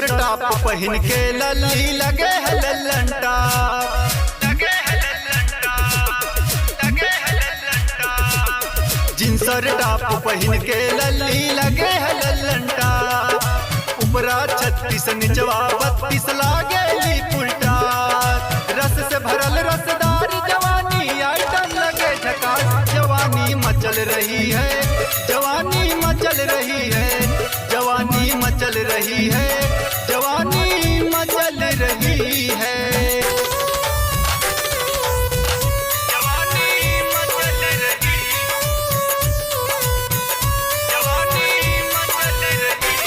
जींसर top पहन के लल्ली लगे है लल्लन टॉप, जींसर टॉप पहन के लल्ली लगे है लल्लन टॉप। ऊपरा 36 निचवा 32 लागेली उल्टा, रस से भरल रसदार जवानी आइटम लगे झकास। जवानी मचल रही है, जवानी मचल रही है, जवानी मचल रही है, जवानी मचल रही है, जवानी मचल रही, जवानी मचल रही।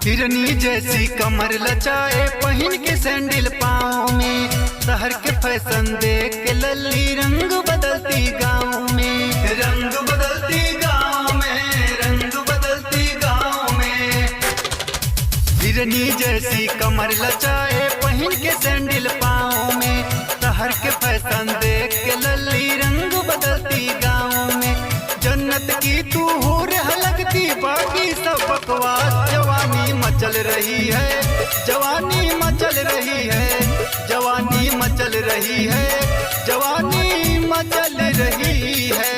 हिरनी जैसी कमर लचाए पहन के सैंडल पाँव में, शहर के फैशन देख के लल्ली रंग बदलती गाँव में, रंग बदलती गाँव में, रंग बदलती गाँव में। हिरनी जैसी कमर लचाए पहन के सैंडल पाँव में, शहर के फैशन देख के लल्ली रंग बदलती गाँव में। जन्नत की तू हूर लगती बाकी सब बकवास। जवानी मचल रही है, जवानी मचल रही है, जवानी मचल रही है, जवानी मचल रही है।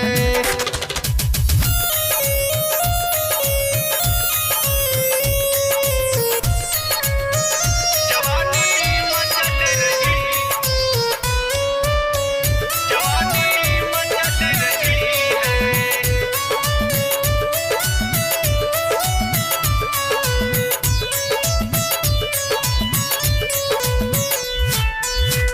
जवानी मचल रही, जवानी मचल रही है।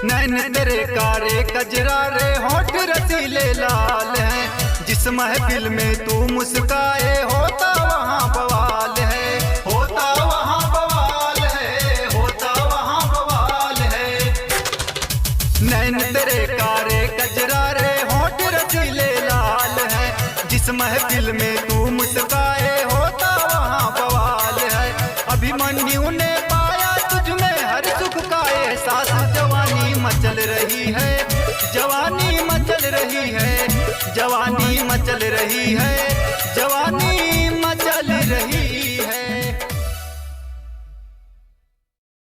नैन तेरे कारे कजरा रे होठ रसीले लाल हैं, जिस महफिल में तू मुस्काए होता वहाँ बवाल है, होता वहाँ बवाल है, होता वहाँ बवाल है। नैन तेरे कारे कजरा रे होठ रसीले लाल हैं, जिस महफिल में तू मुस्काए होता वहाँ बवाल है। अभिमन्यु ने पाया तुझ में हर सुख का एहसास। जवानी मचल रही है, जवानी मचल रही है, जवानी मचल रही है,